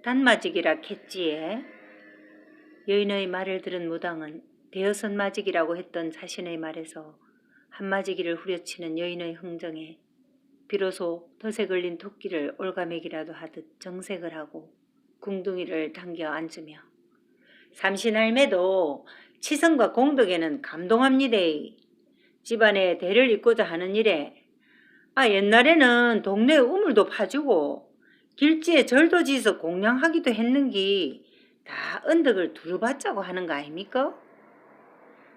단마직이라 캤지에. 여인의 말을 들은 무당은 대여섯 마직이라고 했던 자신의 말에서 한마지기를 후려치는 여인의 흥정에 비로소 덫에 걸린 토끼를 올가매기라도 하듯 정색을 하고 궁둥이를 당겨 앉으며 삼신할매도 치성과 공덕에는 감동합니다. 집안에 대를 잇고자 하는 일에 옛날에는 동네에 우물도 파주고 길지에 절도 지어서 공양하기도 했는기 다 언덕을 두루받자고 하는 거 아닙니까?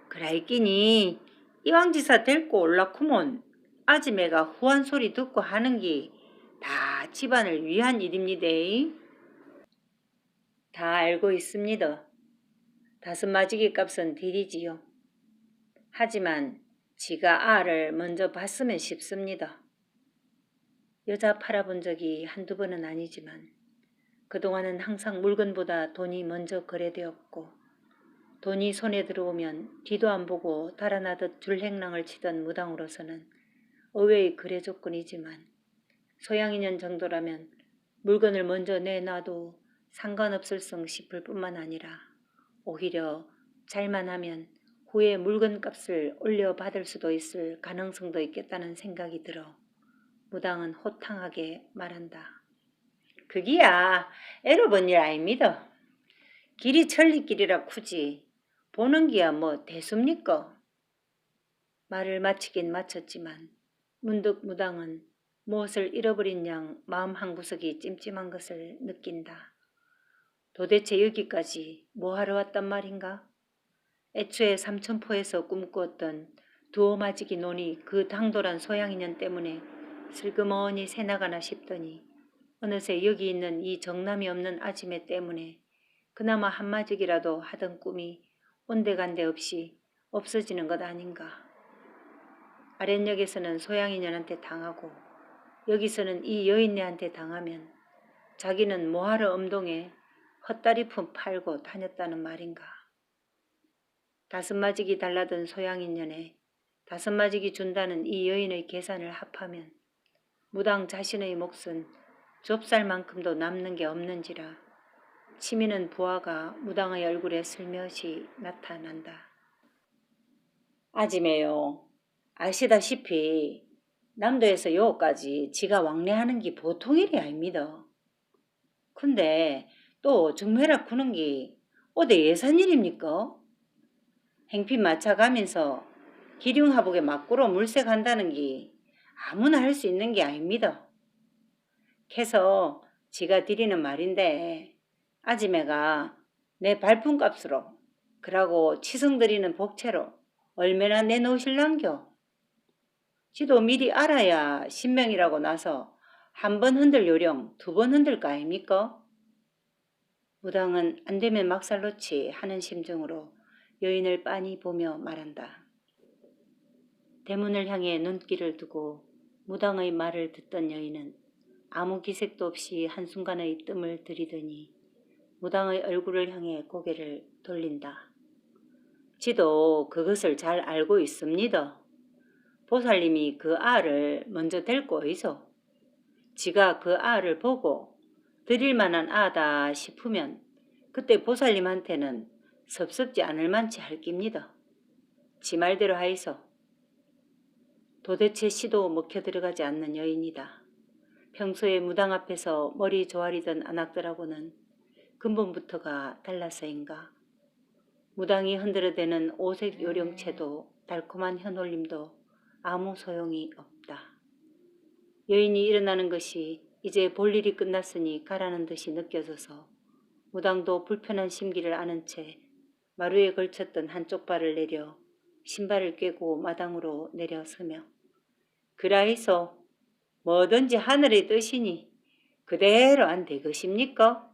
그라이끼니 이왕지사 데리고 올라쿠면 아지매가 후한 소리 듣고 하는기 다 집안을 위한 일입니다. 다 알고 있습니다. 다섯마지기 값은 딜이지요. 하지만 지가 알을 먼저 봤으면 싶습니다. 여자 팔아본 적이 한두 번은 아니지만 그동안은 항상 물건보다 돈이 먼저 거래되었고 돈이 손에 들어오면 뒤도 안 보고 달아나듯 줄행랑을 치던 무당으로서는 의외의 거래 조건이지만 소양인연 정도라면 물건을 먼저 내놔도 상관없을성 싶을 뿐만 아니라 오히려 잘만 하면 후에 물건값을 올려받을 수도 있을 가능성도 있겠다는 생각이 들어 무당은 호탕하게 말한다. 그기야 애로본 일 아닙니다. 길이 천리길이라 쿠지 보는 기야 뭐 대수입니까? 말을 마치긴 마쳤지만 문득 무당은 무엇을 잃어버린 양 마음 한구석이 찜찜한 것을 느낀다. 도대체 여기까지 뭐하러 왔단 말인가? 애초에 삼천포에서 꿈꾸었던 두어마지기 논이 그 당돌한 소양인연 때문에 슬그머니 새나가나 싶더니 어느새 여기 있는 이 정남이 없는 아지매 때문에 그나마 한마직이라도 하던 꿈이 온데간데 없이 없어지는 것 아닌가. 아랫역에서는 소양인연한테 당하고 여기서는 이 여인네한테 당하면 자기는 뭐하러 엄동에 헛다리품 팔고 다녔다는 말인가. 다섯마직이 달라던 소양인연에 다섯마직이 준다는 이 여인의 계산을 합하면 무당 자신의 몫은 좁쌀만큼도 남는 게 없는지라 치미는 부하가 무당의 얼굴에 슬며시 나타난다. 아지매요. 아시다시피 남도에서 요까지 지가 왕래하는 게 보통 일이 아닙니다. 근데 또 중매락 구는 게 어디 예산일입니까? 행핀 맞춰가면서 기륭하복에 맞구로 물색 한다는 게 아무나 할 수 있는 게 아닙니다. 캐서 지가 드리는 말인데 아지매가 내 발품값으로 그러고 치성드리는 복채로 얼마나 내놓으실란겨? 지도 미리 알아야 신명이라고 나서 한 번 흔들 요령 두 번 흔들 거 아닙니까? 무당은 안 되면 막살 놓지 하는 심정으로 여인을 빤히 보며 말한다. 대문을 향해 눈길을 두고 무당의 말을 듣던 여인은 아무 기색도 없이 한순간의 뜸을 들이더니 무당의 얼굴을 향해 고개를 돌린다. 지도 그것을 잘 알고 있습니다. 보살님이 그 알을 먼저 데리고 오이소. 지가 그 알을 보고 드릴 만한 아다 싶으면 그때 보살님한테는 섭섭지 않을 만치 할 깁니다. 지 말대로 하이소. 도대체 시도 먹혀 들어가지 않는 여인이다. 평소에 무당 앞에서 머리 조아리던 안악들하고는 근본부터가 달라서인가. 무당이 흔들어대는 오색 요령체도 달콤한 현올림도 아무 소용이 없다. 여인이 일어나는 것이 이제 볼 일이 끝났으니 가라는 듯이 느껴져서 무당도 불편한 심기를 아는 채 마루에 걸쳤던 한쪽 발을 내려 신발을 꿰고 마당으로 내려서며 그라이소 뭐든지 하늘의 뜻이니 그대로 안 되것입니까?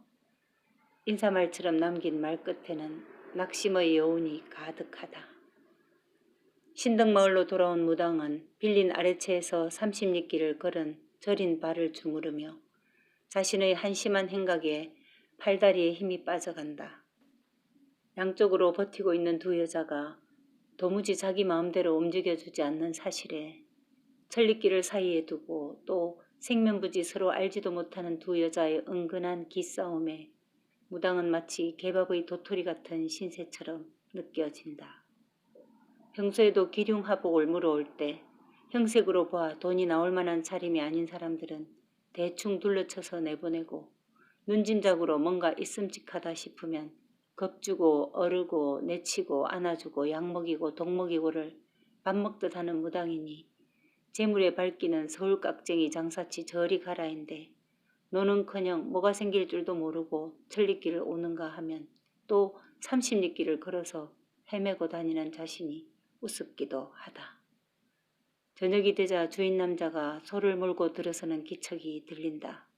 인사말처럼 남긴 말끝에는 낙심의 여운이 가득하다. 신덕마을로 돌아온 무당은 빌린 아래채에서 30리길을 걸은 저린 발을 주무르며 자신의 한심한 행각에 팔다리에 힘이 빠져간다. 양쪽으로 버티고 있는 두 여자가 도무지 자기 마음대로 움직여주지 않는 사실에 천리길을 사이에 두고 또 생명부지 서로 알지도 못하는 두 여자의 은근한 기싸움에 무당은 마치 개밥의 도토리 같은 신세처럼 느껴진다. 평소에도 기륭하복을 물어올 때 형색으로 봐 돈이 나올 만한 차림이 아닌 사람들은 대충 둘러쳐서 내보내고 눈짐작으로 뭔가 있음직하다 싶으면 겁주고 어르고 내치고 안아주고 약먹이고 독먹이고를 밥 먹듯 하는 무당이니 재물에 밝기는 서울 깍쟁이 장사치 저리 가라인데 노는커녕 뭐가 생길 줄도 모르고 천리길을 오는가 하면 또 30리길을 걸어서 헤매고 다니는 자신이 우습기도 하다. 저녁이 되자 주인 남자가 소를 몰고 들어서는 기척이 들린다.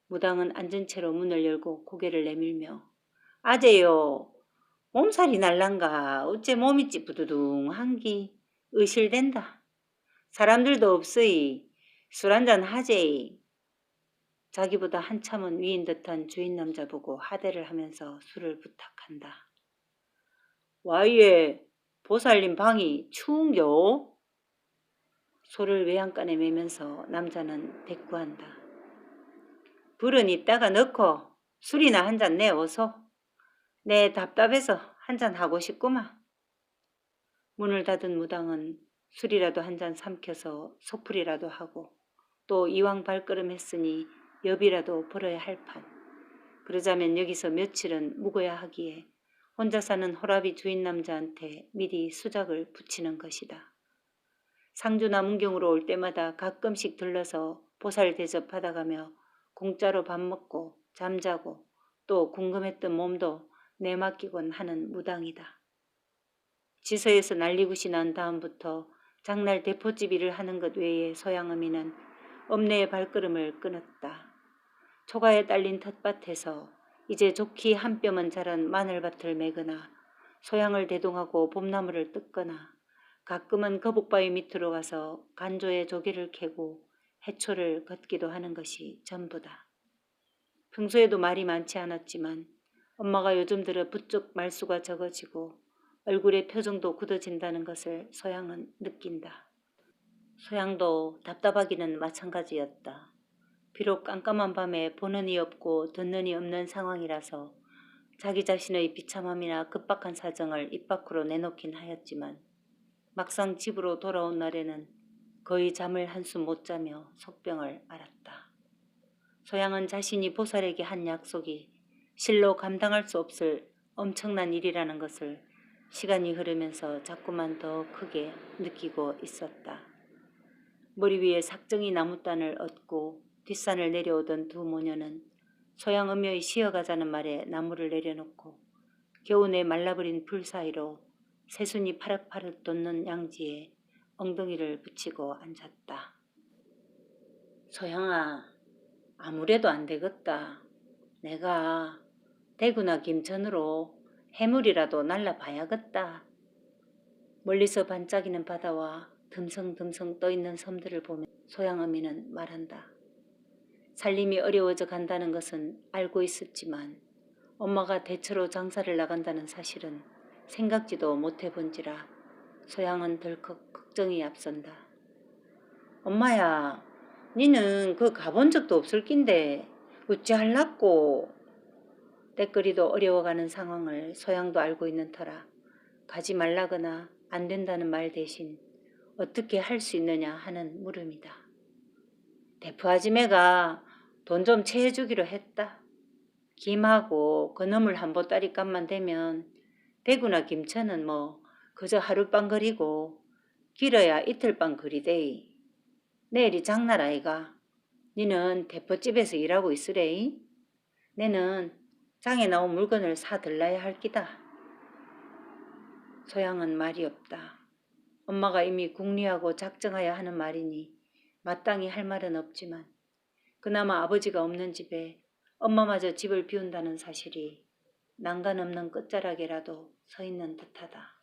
무당은 앉은 채로 문을 열고 고개를 내밀며 아재요. 몸살이 날란가 어째 몸이 찌뿌두둥한기 의실된다. 사람들도 없으이 술 한잔 하재이. 자기보다 한참은 위인 듯한 주인 남자 보고 하대를 하면서 술을 부탁한다. 와이에 보살님 방이 추운겨? 소를 외양간에 매면서 남자는 대꾸한다. 불은 이따가 넣고 술이나 한잔 내어서. 내 답답해서 한잔 하고 싶구만. 문을 닫은 무당은 술이라도 한잔 삼켜서 속풀이라도 하고 또 이왕 발걸음했으니 여비라도 벌어야 할 판. 그러자면 여기서 며칠은 묵어야 하기에 혼자 사는 호라비 주인 남자한테 미리 수작을 붙이는 것이다. 상주나 문경으로 올 때마다 가끔씩 들러서 보살 대접 받아가며 공짜로 밥 먹고 잠자고 또 궁금했던 몸도 내맡기곤 하는 무당이다. 지서에서 난리굿이 난 다음부터 장날 대포집 일을 하는 것 외에 소양어미는 엄내의 발걸음을 끊었다. 초가에 딸린 텃밭에서 이제 좋기 한 뼘은 자란 마늘밭을 매거나 소양을 대동하고 봄나무를 뜯거나 가끔은 거북바위 밑으로 가서 간조에 조개를 캐고 해초를 걷기도 하는 것이 전부다. 평소에도 말이 많지 않았지만 엄마가 요즘 들어 부쩍 말수가 적어지고 얼굴의 표정도 굳어진다는 것을 소양은 느낀다. 소양도 답답하기는 마찬가지였다. 비록 깜깜한 밤에 보는 이 없고 듣는 이 없는 상황이라서 자기 자신의 비참함이나 급박한 사정을 입 밖으로 내놓긴 하였지만 막상 집으로 돌아온 날에는 거의 잠을 한숨 못 자며 속병을 앓았다. 소양은 자신이 보살에게 한 약속이 실로 감당할 수 없을 엄청난 일이라는 것을 시간이 흐르면서 자꾸만 더 크게 느끼고 있었다. 머리 위에 삭정이 나무단을 얻고 뒷산을 내려오던 두 모녀는 소양 엄여의 쉬어가자는 말에 나무를 내려놓고 겨우내 말라버린 풀 사이로 새순이 파릇파릇 돋는 양지에 엉덩이를 붙이고 앉았다. 소양아, 아무래도 안 되겠다. 내가 대구나 김천으로 해물이라도 날라봐야겠다. 멀리서 반짝이는 바다와 듬성듬성 떠있는 섬들을 보며 소양어미는 말한다. 살림이 어려워져 간다는 것은 알고 있었지만 엄마가 대처로 장사를 나간다는 사실은 생각지도 못해본지라 소양은 덜컥 걱정이 앞선다. 엄마야, 니는 그 가본 적도 없을 낀데 어찌 할라꼬. 때거리도 어려워가는 상황을 소양도 알고 있는 터라 가지 말라거나 안 된다는 말 대신 어떻게 할 수 있느냐 하는 물음이다. 대프 아지매가 돈 좀 채해주기로 했다. 김하고 그놈을 한 보따리 값만 되면 대구나 김천은 뭐 그저 하룻밤 거리고 길어야 이틀밤 거리대이. 내일이 장날 아이가. 니는 대포집에서 일하고 있으래이. 내는 장에 나온 물건을 사들라야 할 기다. 소양은 말이 없다. 엄마가 이미 궁리하고 작정하여 하는 말이니 마땅히 할 말은 없지만 그나마 아버지가 없는 집에 엄마마저 집을 비운다는 사실이 난간 없는 끝자락에라도 서 있는 듯하다.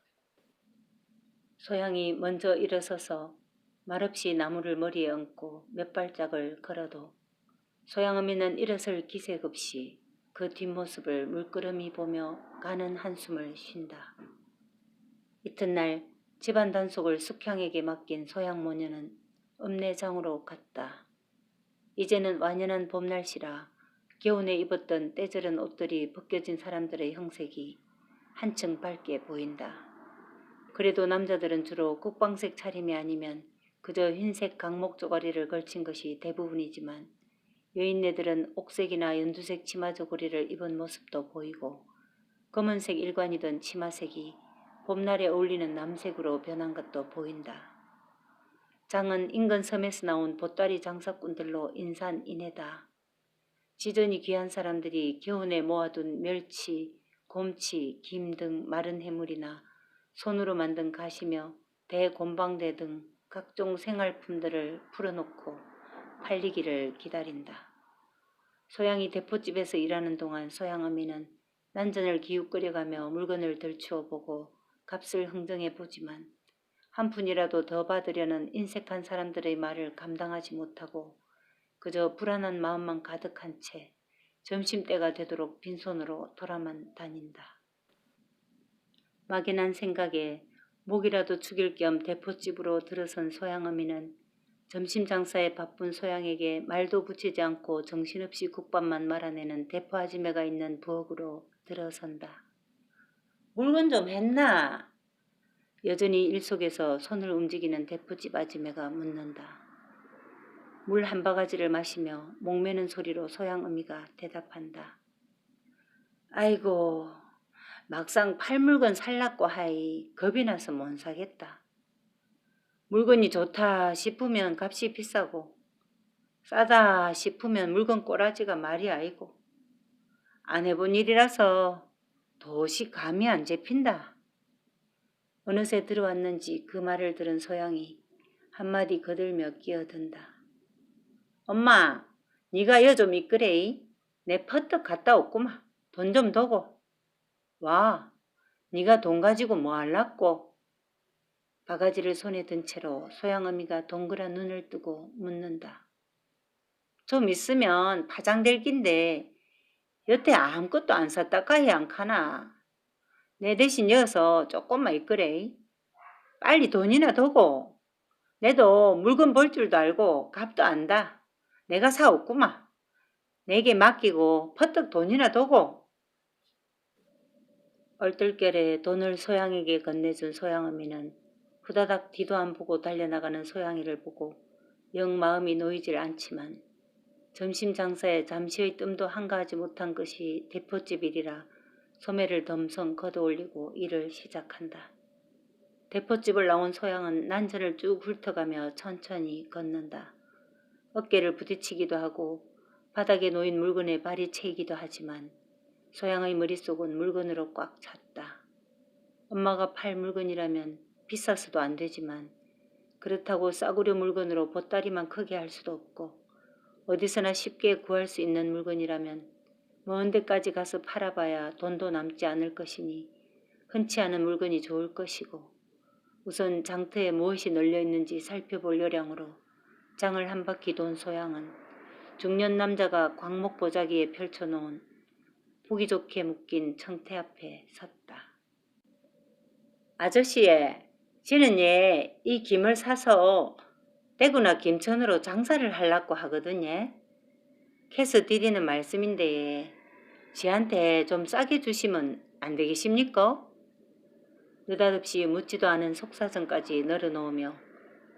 소양이 먼저 일어서서 말없이 나무를 머리에 얹고 몇 발짝을 걸어도 소양어미는 일어설 기색 없이 그 뒷모습을 물끄러미 보며 가는 한숨을 쉰다. 이튿날 집안 단속을 숙향에게 맡긴 소양 모녀는 읍내장으로 갔다. 이제는 완연한 봄 날씨라 겨우내 입었던 때저른 옷들이 벗겨진 사람들의 형색이 한층 밝게 보인다. 그래도 남자들은 주로 국방색 차림이 아니면 그저 흰색 강목 쪼가리를 걸친 것이 대부분이지만 여인네들은 옥색이나 연두색 치마 저고리를 입은 모습도 보이고 검은색 일관이던 치마색이 봄날에 어울리는 남색으로 변한 것도 보인다. 장은 인근 섬에서 나온 보따리 장사꾼들로 인산인해다. 지전이 귀한 사람들이 겨우내 모아둔 멸치, 곰치, 김 등 마른 해물이나 손으로 만든 가시며 대곤방대 등 각종 생활품들을 풀어놓고 팔리기를 기다린다. 소양이 대포집에서 일하는 동안 소양어미는 난전을 기웃거려가며 물건을 들추어 보고 값을 흥정해 보지만 한 푼이라도 더 받으려는 인색한 사람들의 말을 감당하지 못하고 그저 불안한 마음만 가득한 채 점심때가 되도록 빈손으로 돌아만 다닌다. 막연한 생각에 목이라도 죽일 겸 대포집으로 들어선 소양어미는 점심 장사에 바쁜 소양에게 말도 붙이지 않고 정신없이 국밥만 말아내는 대포 아지매가 있는 부엌으로 들어선다. 물건 좀 했나? 여전히 일 속에서 손을 움직이는 대포집 아지매가 묻는다. 물 한 바가지를 마시며 목매는 소리로 소양어미가 대답한다. 아이고, 막상 팔 물건 살라고 하이 겁이 나서 못 사겠다. 물건이 좋다 싶으면 값이 비싸고 싸다 싶으면 물건 꼬라지가 말이 아니고 안 해본 일이라서 도시 감이 안 잡힌다. 어느새 들어왔는지 그 말을 들은 소양이 한마디 거들며 끼어든다. 엄마, 네가 여 좀 이끄레이. 내 퍼뜩 갔다 왔구마. 돈 좀 더고. 와, 네가 돈 가지고 뭐 할라꼬? 바가지를 손에 든 채로 소양어미가 동그란 눈을 뜨고 묻는다. 좀 있으면 파장될 낀데 여태 아무것도 안 샀다 까이 안 카나. 내 대신 여서 조금만 있거래. 빨리 돈이나 더고. 내도 물건 볼 줄도 알고 값도 안다. 내가 사왔구마. 내게 맡기고 퍼뜩 돈이나 더고. 얼떨결에 돈을 소양에게 건네준 소양어미는 후다닥 뒤도 안 보고 달려나가는 소양이를 보고 영 마음이 놓이질 않지만 점심 장사에 잠시의 뜸도 한가하지 못한 것이 대포집 일이라 소매를 덤성 걷어올리고 일을 시작한다. 대포집을 나온 소양은 난전을 쭉 훑어가며 천천히 걷는다. 어깨를 부딪히기도 하고 바닥에 놓인 물건에 발이 채이기도 하지만 소양의 머릿속은 물건으로 꽉 찼다. 엄마가 팔 물건이라면 비싸서도 안 되지만 그렇다고 싸구려 물건으로 보따리만 크게 할 수도 없고 어디서나 쉽게 구할 수 있는 물건이라면 먼 데까지 가서 팔아봐야 돈도 남지 않을 것이니 흔치 않은 물건이 좋을 것이고 우선 장터에 무엇이 널려있는지 살펴볼 요량으로 장을 한 바퀴 돈 소양은 중년 남자가 광목 보자기에 펼쳐놓은 보기 좋게 묶인 청태 앞에 섰다. 아저씨예, 지는 이 김을 사서 대구나 김천으로 장사를 하려고 하거든요. 캐서 드리는 말씀인데 지한테 좀 싸게 주시면 안 되겠습니까? 느닷없이 묻지도 않은 속사정까지 널어놓으며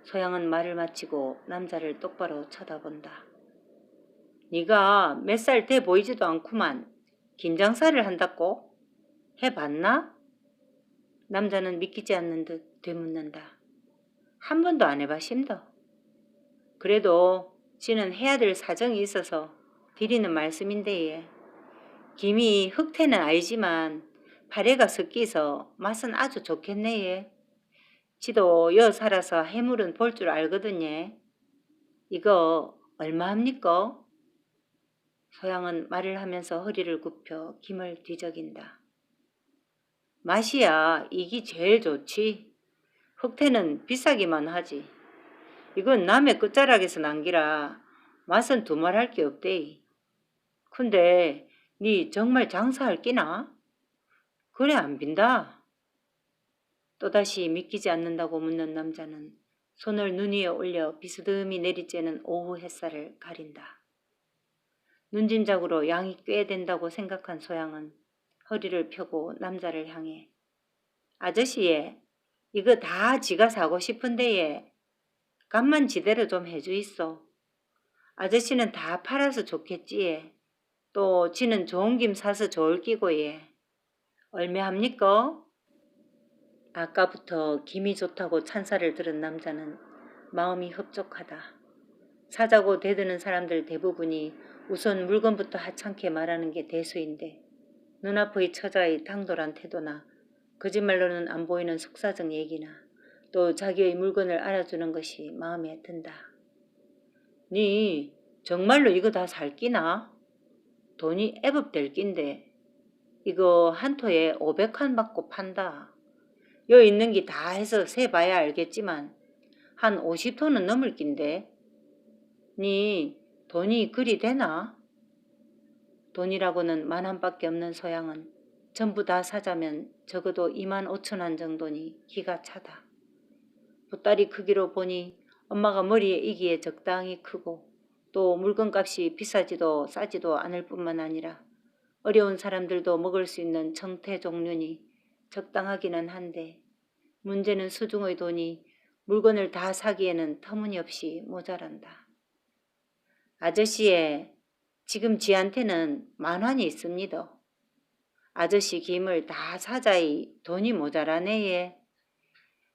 소양은 말을 마치고 남자를 똑바로 쳐다본다. 네가 몇 살 돼 보이지도 않구만. 김장사를 한다고? 해봤나? 남자는 믿기지 않는 듯 되묻는다. 한 번도 안 해봐심더. 그래도 지는 해야 될 사정이 있어서 드리는 말씀인데 김이 흑태는 아니지만 파래가 섞이서 맛은 아주 좋겠네. 지도 여 살아서 해물은 볼 줄 알거든요. 이거 얼마합니까? 소양은 말을 하면서 허리를 굽혀 김을 뒤적인다. 맛이야 이기 제일 좋지. 흑태는 비싸기만 하지. 이건 남의 끝자락에서 난기라 맛은 두말할 게 없대. 근데 니 정말 장사할 끼나? 그래 안 빈다. 또다시 믿기지 않는다고 묻는 남자는 손을 눈 위에 올려 비스듬히 내리쬐는 오후 햇살을 가린다. 눈짐작으로 양이 꽤 된다고 생각한 소양은 허리를 펴고 남자를 향해 아저씨 예, 이거 다 지가 사고 싶은데 예, 값만 지대로 좀 해주이소. 아저씨는 다 팔아서 좋겠지 예. 또 지는 좋은 김 사서 좋을 끼고 예. 얼매 합니까? 아까부터 김이 좋다고 찬사를 들은 남자는 마음이 흡족하다. 사자고 대드는 사람들 대부분이 우선 물건부터 하찮게 말하는 게 대수인데 눈앞의 처자의 당돌한 태도나 거짓말로는 안 보이는 속사정 얘기나 또 자기의 물건을 알아주는 것이 마음에 든다. 니 정말로 이거 다 살 끼나? 돈이 애법될 낀데 이거 한 토에 500칸 받고 판다. 여 있는 게 다 해서 세봐야 알겠지만 한 50토는 넘을 낀데 니 돈이 그리 되나? 돈이라고는 10,000원밖에 없는 소양은 전부 다 사자면 적어도 25,000원 정도니 기가 차다. 보따리 크기로 보니 엄마가 머리에 이기에 적당히 크고 또 물건값이 비싸지도 싸지도 않을 뿐만 아니라 어려운 사람들도 먹을 수 있는 정태 종류니 적당하기는 한데 문제는 수중의 돈이 물건을 다 사기에는 터무니없이 모자란다. 아저씨의 지금 지한테는 10,000원이 있습니다. 아저씨 김을 다 사자이 돈이 모자라네 예.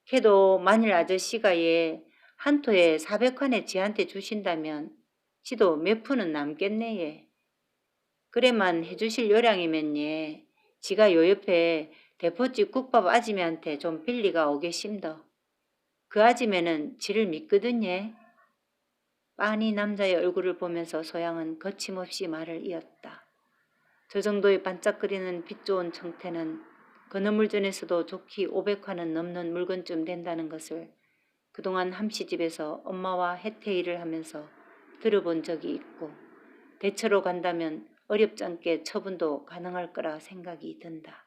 걔도 만일 아저씨가 예 한 토에 400칸에 지한테 주신다면 지도 몇 푼은 남겠네 예. 그래만 해주실 요량이면 예 지가 요 옆에 대포집 국밥 아지매한테 좀 빌리가 오겠심더. 그 아지매는 지를 믿거든 예. 빤히 남자의 얼굴을 보면서 소양은 거침없이 말을 이었다. 저 정도의 반짝거리는 빛 좋은 청태는 건어물전에서도 좋기 500화는 넘는 물건쯤 된다는 것을 그동안 함시집에서 엄마와 해태일을 하면서 들어본 적이 있고 대처로 간다면 어렵잖게 처분도 가능할 거라 생각이 든다.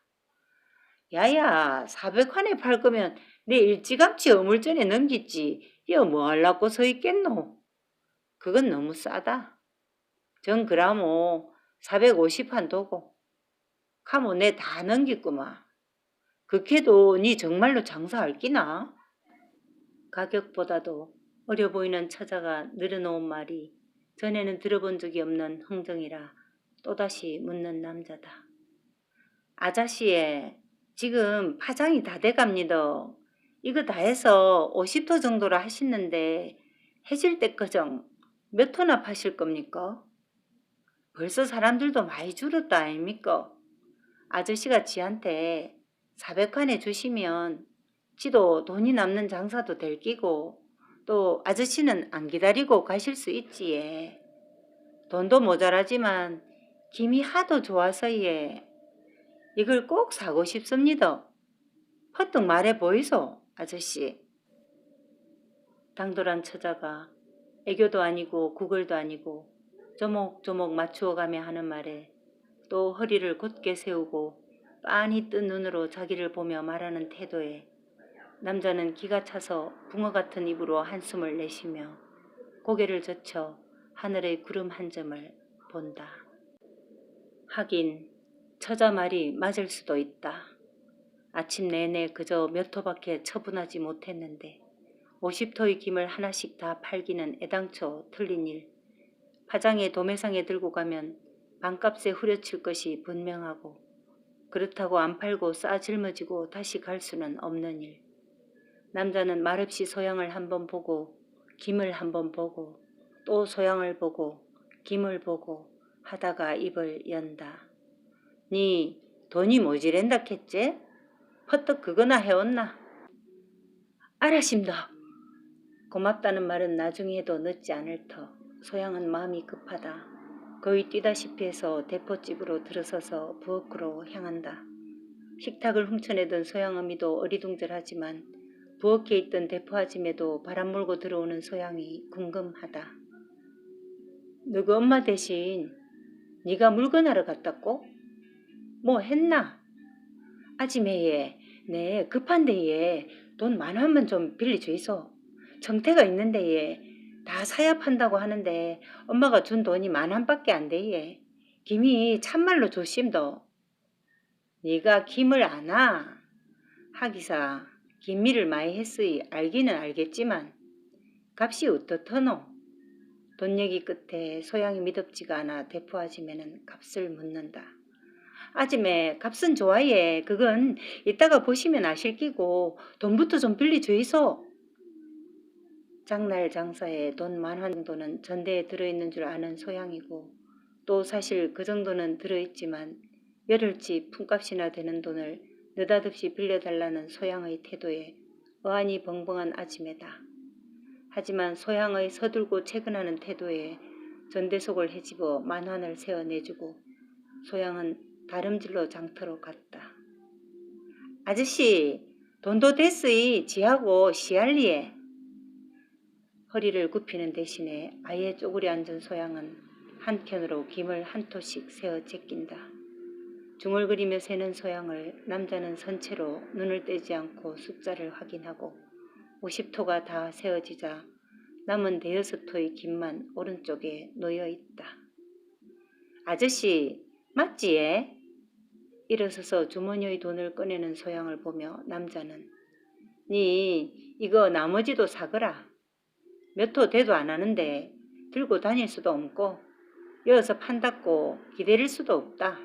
야야 400환에 팔 거면 내 일찌감치 어물전에 넘기지 여 뭐 할라고 서 있겠노? 그건 너무 싸다. 전 그라모 450한 도고 카모 내 다 넘기구마. 그캐도 니 정말로 장사할 끼나? 가격보다도 어려 보이는 처자가 늘어놓은 말이 전에는 들어본 적이 없는 흥정이라 또다시 묻는 남자다. 아자씨의 지금 파장이 다 돼갑니다. 이거 다 해서 50터 정도라 하시는데 해질 때까정 몇 토나 파실 겁니까? 벌써 사람들도 많이 줄었다 아닙니까? 아저씨가 지한테 400칸에 주시면 지도 돈이 남는 장사도 될 끼고 또 아저씨는 안 기다리고 가실 수 있지 예. 돈도 모자라지만 김이 하도 좋아서 예. 이걸 꼭 사고 싶습니다. 퍼뜩 말해 보이소 아저씨. 당돌한 처자가 애교도 아니고 구걸도 아니고 조목조목 맞추어가며 하는 말에 또 허리를 곧게 세우고 빤히 뜬 눈으로 자기를 보며 말하는 태도에 남자는 기가 차서 붕어 같은 입으로 한숨을 내쉬며 고개를 젖혀 하늘의 구름 한 점을 본다. 하긴 처자 말이 맞을 수도 있다. 아침 내내 그저 몇 토밖에 처분하지 못했는데 50토의 김을 하나씩 다 팔기는 애당초 틀린 일. 파장에 도매상에 들고 가면 반값에 후려칠 것이 분명하고 그렇다고 안 팔고 싸 짊어지고 다시 갈 수는 없는 일. 남자는 말없이 소양을 한번 보고 김을 한번 보고 또 소양을 보고 김을 보고 하다가 입을 연다. 니 돈이 모지랜다 캤제? 퍼뜩 그거나 해왔나? 알아심다. 고맙다는 말은 나중에 해도 늦지 않을 터. 소양은 마음이 급하다. 거의 뛰다시피 해서 대포집으로 들어서서 부엌으로 향한다. 식탁을 훔쳐내던 소양어미도 어리둥절하지만 부엌에 있던 대포아짐에도 바람 몰고 들어오는 소양이 궁금하다. 너그 엄마 대신 네가 물건하러 갔다고? 뭐 했나? 아지매에 네 급한데 돈 10,000원만 좀 빌려줘 있어. 정태가 있는데 얘. 다 사야 판다고 하는데 엄마가 준 돈이 10,000원밖에 안 돼 얘. 김이 참말로 조심도. 네가 김을 아나? 하기사 김일을 많이 했으이 알기는 알겠지만 값이 어떻더노? 돈 얘기 끝에 소양이 미덥지가 않아 대포 아지매는 값을 묻는다. 아지매 값은 좋아예. 그건 이따가 보시면 아실 끼고 돈부터 좀 빌려주이소. 장날 장사에 돈 10,000원 정도는 전대에 들어있는 줄 아는 소양이고 또 사실 그 정도는 들어있지만 열흘치 품값이나 되는 돈을 느닷없이 빌려달라는 소양의 태도에 어안이 벙벙한 아지매다. 하지만 소양의 서둘고 채근하는 태도에 전대속을 헤집어 10,000원을 세어 내주고 소양은 다름질로 장터로 갔다. 아저씨 돈도 됐으이 지하고 시알리에. 허리를 굽히는 대신에 아예 쪼그려 앉은 소양은 한켠으로 김을 한 토씩 세어 제낀다. 중얼거리며 세는 소양을 남자는 선체로 눈을 떼지 않고 숫자를 확인하고 50토가 다 세어지자 남은 5-6토의 김만 오른쪽에 놓여있다. 아저씨 맞지 예? 일어서서 주머니의 돈을 꺼내는 소양을 보며 남자는 니 이거 나머지도 사거라. 몇 토 대도 안 하는데 들고 다닐 수도 없고 여어서 판답고 기다릴 수도 없다.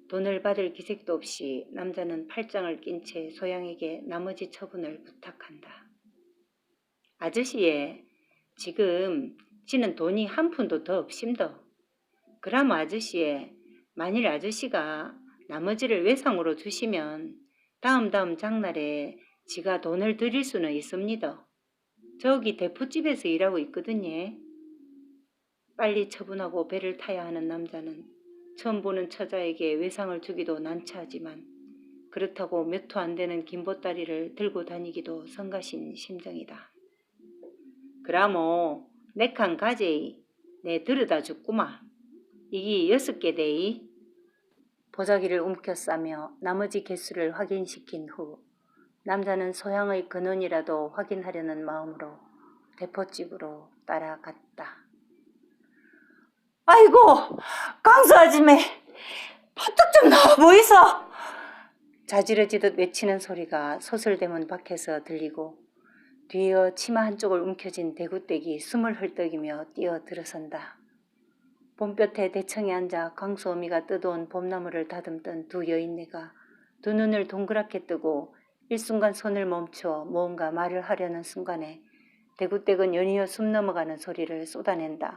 돈을 받을 기색도 없이 남자는 팔짱을 낀 채 소양에게 나머지 처분을 부탁한다. 아저씨예, 지금 지는 돈이 한 푼도 더 없심더. 그럼 아저씨예, 만일 아저씨가 나머지를 외상으로 주시면 다음 장날에 지가 돈을 드릴 수는 있습니다. 저기 대포집에서 일하고 있거든요. 빨리 처분하고 배를 타야 하는 남자는 처음 보는 처자에게 외상을 주기도 난처하지만 그렇다고 몇 토 안 되는 김보따리를 들고 다니기도 성가신 심정이다. 그라모 내 칸 가제이 내 들여다 줬구마. 이기 6개 데이. 보자기를 움켜 싸며 나머지 개수를 확인시킨 후 남자는 소양의 근원이라도 확인하려는 마음으로 대포집으로 따라갔다. 아이고 강수 아줌매 파떡 좀 나와 보이소. 자지러지듯 외치는 소리가 소설대문 밖에서 들리고 뒤이어 치마 한쪽을 움켜쥔 대구떼기 숨을 헐떡이며 뛰어 들어선다. 봄볕에 대청에 앉아 강수어미가 뜯어온 봄나무를 다듬던 두 여인네가 두 눈을 동그랗게 뜨고 일순간 손을 멈춰 무언가 말을 하려는 순간에 대구댁은 연이어 숨 넘어가는 소리를 쏟아낸다.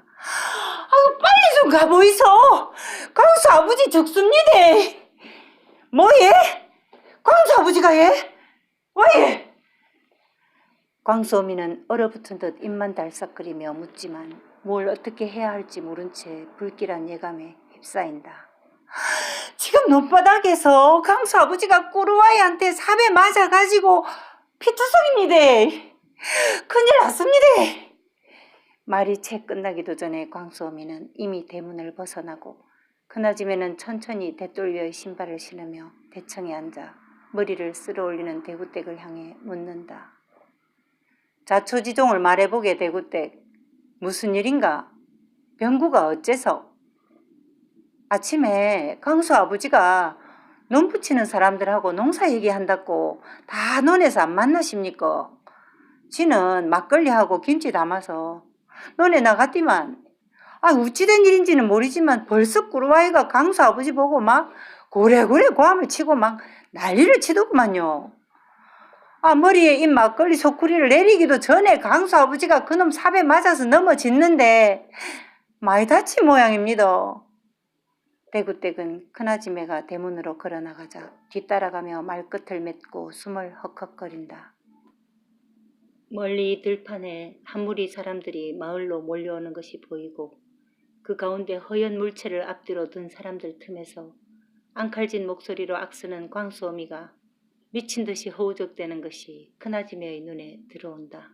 아유 빨리 좀 가보이소. 강수 아버지 죽습니다. 뭐예? 강수 아버지가 예? 뭐예? 광수어미는 얼어붙은 듯 입만 달싹거리며 묻지만 뭘 어떻게 해야 할지 모른 채 불길한 예감에 휩싸인다. 지금 논바닥에서 강수 아버지가 꾸루와이한테 삽에 맞아가지고 피투성입니다. 큰일 났습니다. 말이 채 끝나기도 전에 광수어미는 이미 대문을 벗어나고 그나짐에는 천천히 대돌 위의 신발을 신으며 대청에 앉아 머리를 쓸어 올리는 대구댁을 향해 묻는다. 자초지종을 말해보게 대구댁. 무슨 일인가? 병구가 어째서? 아침에 강수 아버지가 논 붙이는 사람들하고 농사 얘기한다고 다 논에서 안 만나십니까? 지는 막걸리하고 김치 담아서 논에 나갔디만 어찌된 일인지는 모르지만 벌써 꾸루와이가 강수 아버지 보고 막 고래고래 고함을 치고 막 난리를 치더구만요. 머리에 이 막걸리 소쿠리를 내리기도 전에 강수 아버지가 그놈 삽에 맞아서 넘어졌는데 많이 다친 모양입니다. 대구댁은 큰아지매가 대문으로 걸어나가자 뒤따라가며 말끝을 맺고 숨을 헉헉거린다. 멀리 들판에 한 무리 사람들이 마을로 몰려오는 것이 보이고 그 가운데 허연 물체를 앞뒤로 든 사람들 틈에서 앙칼진 목소리로 악쓰는 광수어미가 미친 듯이 허우적대는 것이 큰아지매의 눈에 들어온다.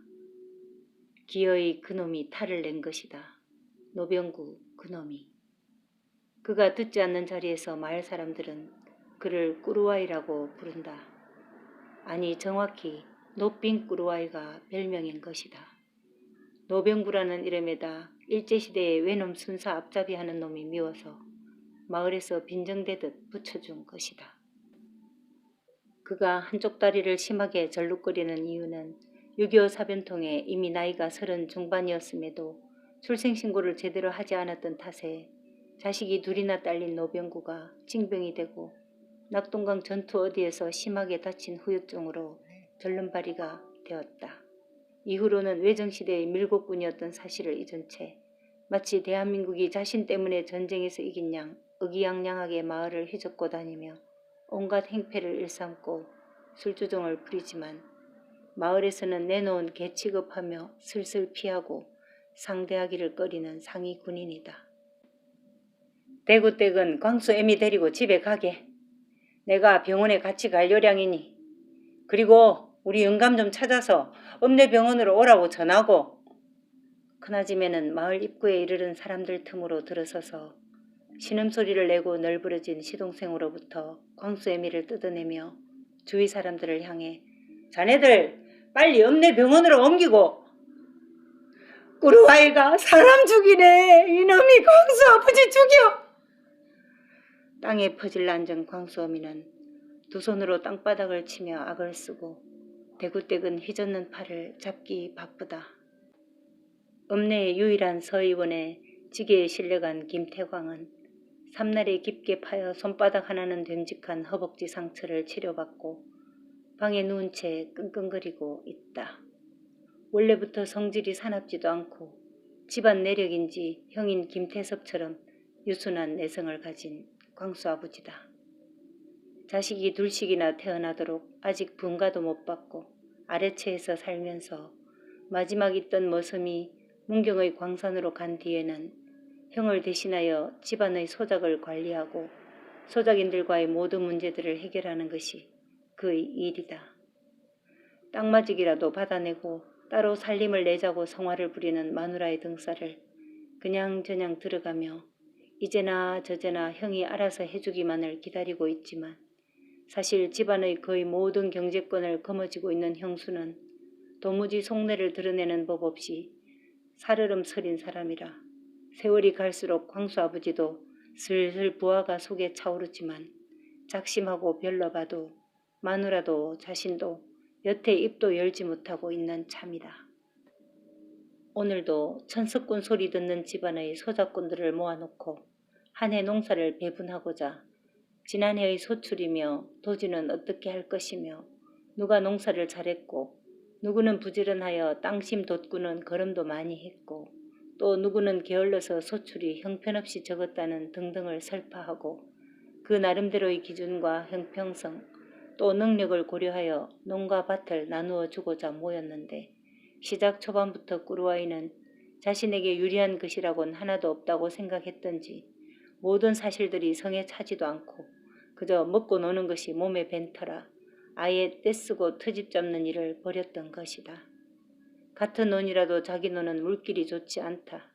기어이 그놈이 탈을 낸 것이다. 노병구 그놈이. 그가 듣지 않는 자리에서 마을 사람들은 그를 꾸루와이라고 부른다. 아니 정확히 노빈 꾸루아이가 별명인 것이다. 노병구라는 이름에다 일제시대에 외놈 순사 앞잡이하는 놈이 미워서 마을에서 빈정대듯 붙여준 것이다. 그가 한쪽 다리를 심하게 절룩거리는 이유는 6.25 사변통에 이미 나이가 30 중반이었음에도 출생신고를 제대로 하지 않았던 탓에 자식이 둘이나 딸린 노병구가 징병이 되고 낙동강 전투 어디에서 심하게 다친 후유증으로 절름발이가 되었다. 이후로는 외정시대의 밀고꾼이었던 사실을 잊은 채 마치 대한민국이 자신 때문에 전쟁에서 이긴 양 의기양양하게 마을을 휘젓고 다니며 온갖 행패를 일삼고 술주정을 부리지만 마을에서는 내놓은 개 취급하며 슬슬 피하고 상대하기를 꺼리는 상위 군인이다. 대구댁은 광수 애미 데리고 집에 가게. 내가 병원에 같이 갈 요량이니. 그리고 우리 영감 좀 찾아서 읍내병원으로 오라고 전하고. 큰아지매는 마을 입구에 이르른 사람들 틈으로 들어서서 신음소리를 내고 널브러진 시동생으로부터 광수애미를 뜯어내며 주위 사람들을 향해 자네들 빨리 읍내병원으로 옮기고. 꾸루아이가 사람 죽이네. 이놈이 광수 아버지 죽여. 땅에 퍼질러앉은 광수 어미는 두 손으로 땅바닥을 치며 악을 쓰고 대구댁은 휘젓는 팔을 잡기 바쁘다. 읍내의 유일한 서의원에 지게에 실려간 김태광은 삼날에 깊게 파여 손바닥 하나는 됨직한 허벅지 상처를 치료받고 방에 누운 채 끙끙거리고 있다. 원래부터 성질이 사납지도 않고 집안 내력인지 형인 김태섭처럼 유순한 내성을 가진 광수 아버지다. 자식이 둘씩이나 태어나도록 아직 분가도 못 받고 아래채에서 살면서 마지막 있던 머슴이 문경의 광산으로 간 뒤에는 형을 대신하여 집안의 소작을 관리하고 소작인들과의 모든 문제들을 해결하는 것이 그의 일이다. 땅마직이라도 받아내고 따로 살림을 내자고 성화를 부리는 마누라의 등살을 그냥저냥 들어가며 이제나 저제나 형이 알아서 해주기만을 기다리고 있지만 사실 집안의 거의 모든 경제권을 거머쥐고 있는 형수는 도무지 속내를 드러내는 법 없이 살얼음 서린 사람이라 세월이 갈수록 광수 아버지도 슬슬 부하가 속에 차오르지만 작심하고 별러봐도 마누라도 자신도 여태 입도 열지 못하고 있는 참이다. 오늘도 천석군 소리 듣는 집안의 소작꾼들을 모아놓고 한 해 농사를 배분하고자 지난해의 소출이며 도지는 어떻게 할 것이며 누가 농사를 잘했고 누구는 부지런하여 땅심 돋구는 걸음도 많이 했고 또 누구는 게을러서 소출이 형편없이 적었다는 등등을 설파하고 그 나름대로의 기준과 형평성 또 능력을 고려하여 농가 밭을 나누어 주고자 모였는데 시작 초반부터 꾸루아이는 자신에게 유리한 것이라곤 하나도 없다고 생각했던지 모든 사실들이 성에 차지도 않고 그저 먹고 노는 것이 몸에 밴터라 아예 떼쓰고 트집 잡는 일을 벌였던 것이다. 같은 논이라도 자기 논은 물길이 좋지 않다.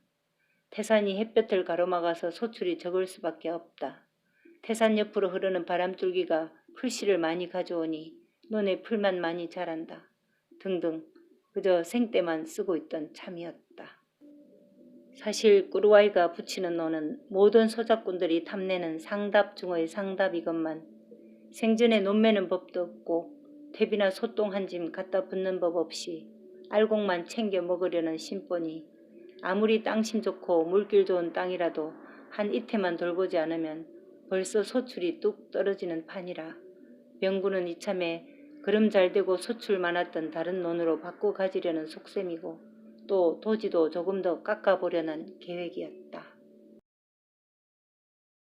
태산이 햇볕을 가로막아서 소출이 적을 수밖에 없다. 태산 옆으로 흐르는 바람줄기가 풀씨를 많이 가져오니 논에 풀만 많이 자란다. 등등 그저 생떼만 쓰고 있던 참이었다. 사실 꾸루아이가 붙이는 논은 모든 소작꾼들이 탐내는 상답 중의 상답이건만 생전에 논 매는 법도 없고 퇴비나 소똥 한 짐 갖다 붓는 법 없이 알곡만 챙겨 먹으려는 신본이 아무리 땅심 좋고 물길 좋은 땅이라도 한 이태만 돌보지 않으면 벌써 소출이 뚝 떨어지는 판이라 병구는 이참에 그름 잘되고 소출 많았던 다른 논으로 바꿔 가지려는 속셈이고 또 도지도 조금 더 깎아보려는 계획이었다.